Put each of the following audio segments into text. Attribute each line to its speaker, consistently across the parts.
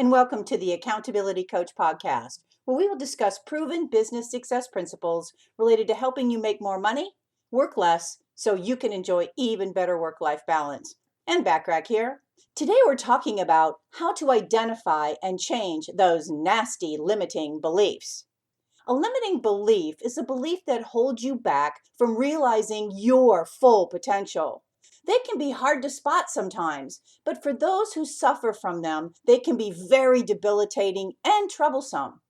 Speaker 1: and welcome to the Accountability Coach podcast, where we will discuss proven business success principles related to helping you make more money, work less, so you can enjoy even better work-life balance. And Bachrach here. Today we're talking about how to identify and change those nasty limiting beliefs. A limiting belief is a belief that holds you back from realizing your full potential. They can be hard to spot sometimes, but for those who suffer from them, they can be very debilitating and troublesome.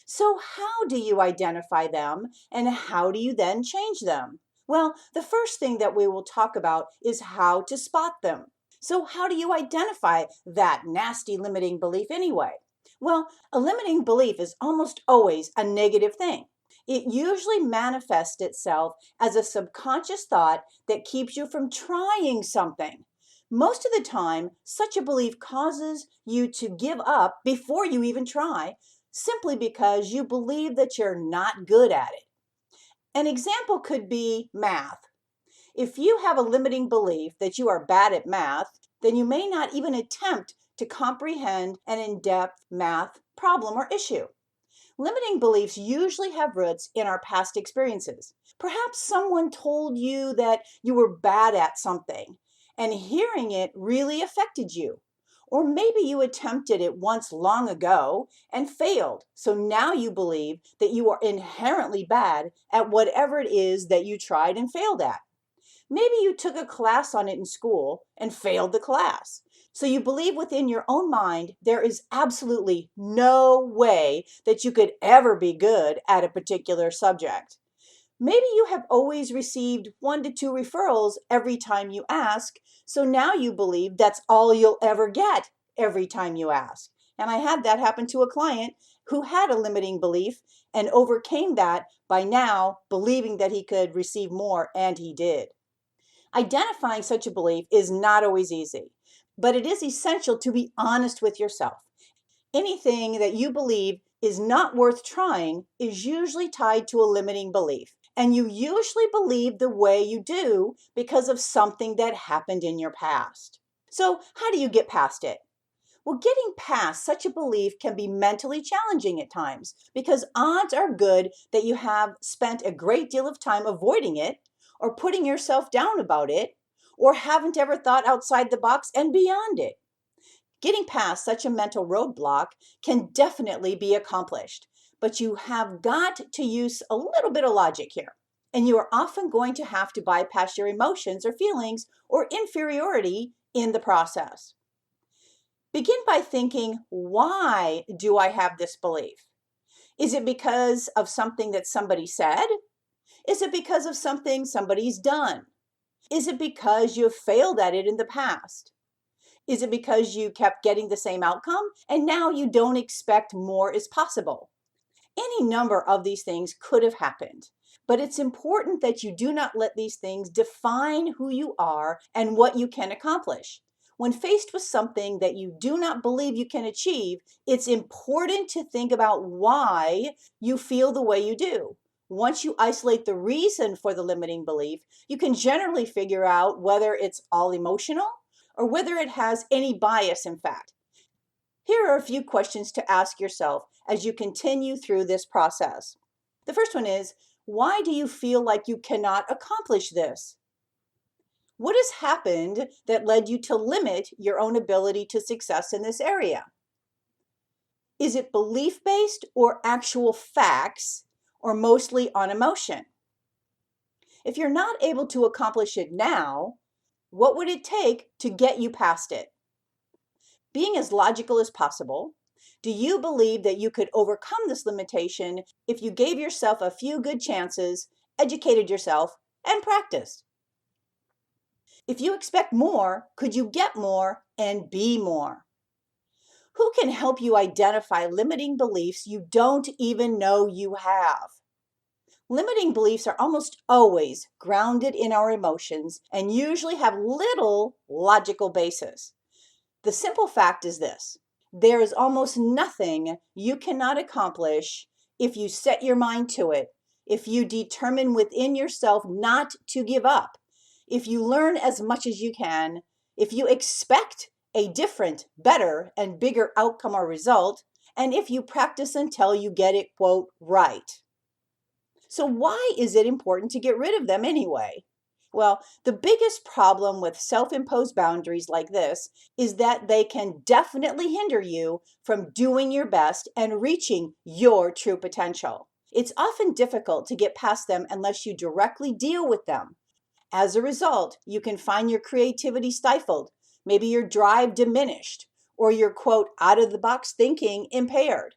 Speaker 1: So how do you identify them, and how do you then change them? Well, the first thing that we will talk about is how to spot them. So how do you identify that nasty limiting belief anyway? Well, a limiting belief is almost always a negative thing. It usually manifests itself as a subconscious thought that keeps you from trying something. Most of the time, such a belief causes you to give up before you even try, simply because you believe that you're not good at it. An example could be math. If you have a limiting belief that you are bad at math, then you may not even attempt to comprehend an in-depth math problem or issue. Limiting beliefs usually have roots in our past experiences. Perhaps someone told you that you were bad at something, and hearing it really affected you. Or maybe you attempted it once long ago and failed, so now you believe that you are inherently bad at whatever it is that you tried and failed at. Maybe you took a class on it in school and failed the class. So you believe within your own mind there is absolutely no way that you could ever be good at a particular subject. Maybe you have always received 1 to 2 referrals every time you ask, so now you believe that's all you'll ever get every time you ask. And I had that happen to a client who had a limiting belief and overcame that by now believing that he could receive more, and he did. Identifying such a belief is not always easy, but it is essential to be honest with yourself. Anything that you believe is not worth trying is usually tied to a limiting belief, and you usually believe the way you do because of something that happened in your past. So how do you get past it? Well, getting past such a belief can be mentally challenging at times because odds are good that you have spent a great deal of time avoiding it or putting yourself down about it, or haven't ever thought outside the box and beyond it. Getting past such a mental roadblock can definitely be accomplished, but you have got to use a little bit of logic here. And you are often going to have to bypass your emotions or feelings or inferiority in the process. Begin by thinking, why do I have this belief? Is it because of something that somebody said? Is it because of something somebody's done? Is it because you've failed at it in the past? Is it because you kept getting the same outcome and now you don't expect more is possible? Any number of these things could have happened, but it's important that you do not let these things define who you are and what you can accomplish. When faced with something that you do not believe you can achieve, it's important to think about why you feel the way you do. Once you isolate the reason for the limiting belief, you can generally figure out whether it's all emotional or whether it has any bias in fact. Here are a few questions to ask yourself as you continue through this process. The first one is, why do you feel like you cannot accomplish this? What has happened that led you to limit your own ability to success in this area? Is it belief-based or actual facts, or mostly on emotion? If you're not able to accomplish it now, what would it take to get you past it? Being as logical as possible, do you believe that you could overcome this limitation if you gave yourself a few good chances, educated yourself, and practiced? If you expect more, could you get more and be more? Who can help you identify limiting beliefs you don't even know you have? Limiting beliefs are almost always grounded in our emotions and usually have little logical basis. The simple fact is this: there is almost nothing you cannot accomplish if you set your mind to it, if you determine within yourself not to give up, if you learn as much as you can, if you expect a different, better, and bigger outcome or result, and if you practice until you get it, quote, right. So why is it important to get rid of them anyway? Well, the biggest problem with self-imposed boundaries like this is that they can definitely hinder you from doing your best and reaching your true potential. It's often difficult to get past them unless you directly deal with them. As a result, you can find your creativity stifled, maybe your drive diminished, or your, quote, out-of-the-box thinking impaired.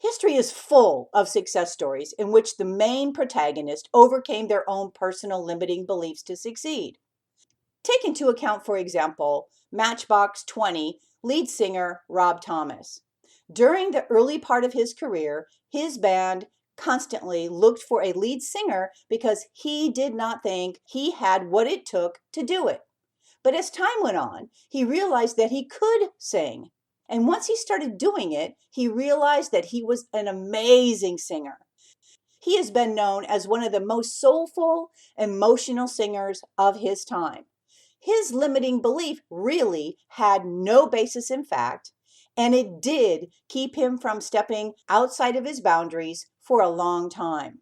Speaker 1: History is full of success stories in which the main protagonist overcame their own personal limiting beliefs to succeed. Take into account, for example, Matchbox 20 lead singer Rob Thomas. During the early part of his career, his band constantly looked for a lead singer because he did not think he had what it took to do it. But as time went on, he realized that he could sing. And once he started doing it, he realized that he was an amazing singer. He has been known as one of the most soulful, emotional singers of his time. His limiting belief really had no basis in fact, and it did keep him from stepping outside of his boundaries for a long time.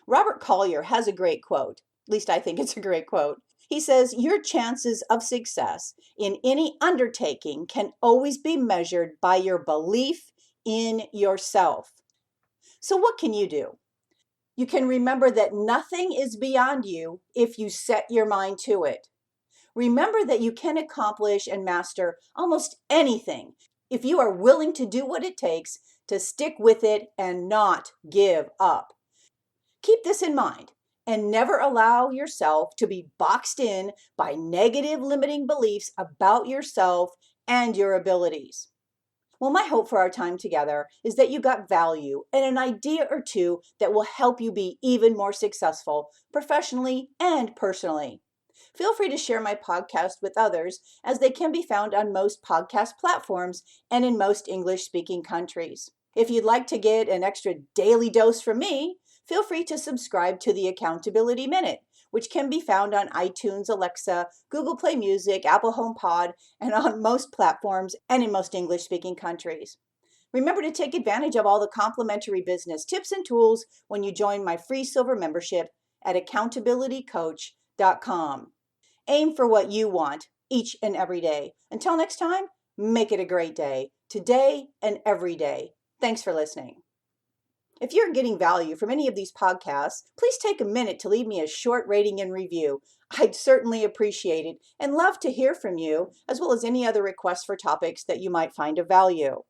Speaker 1: Robert Collier has a great quote. At least I think it's a great quote. He says, "Your chances of success in any undertaking can always be measured by your belief in yourself." So what can you do? You can remember that nothing is beyond you if you set your mind to it. Remember that you can accomplish and master almost anything if you are willing to do what it takes to stick with it and not give up. Keep this in mind and never allow yourself to be boxed in by negative limiting beliefs about yourself and your abilities. Well, my hope for our time together is that you got value and an idea or two that will help you be even more successful professionally and personally. Feel free to share my podcast with others, as they can be found on most podcast platforms and in most English-speaking countries. If you'd like to get an extra daily dose from me, feel free to subscribe to the Accountability Minute, which can be found on iTunes, Alexa, Google Play Music, Apple HomePod, and on most platforms and in most English-speaking countries. Remember to take advantage of all the complimentary business tips and tools when you join my free silver membership at accountabilitycoach.com. Aim for what you want each and every day. Until next time, make it a great day, today and every day. Thanks for listening. If you're getting value from any of these podcasts, please take a minute to leave me a short rating and review. I'd certainly appreciate it and love to hear from you, as well as any other requests for topics that you might find of value.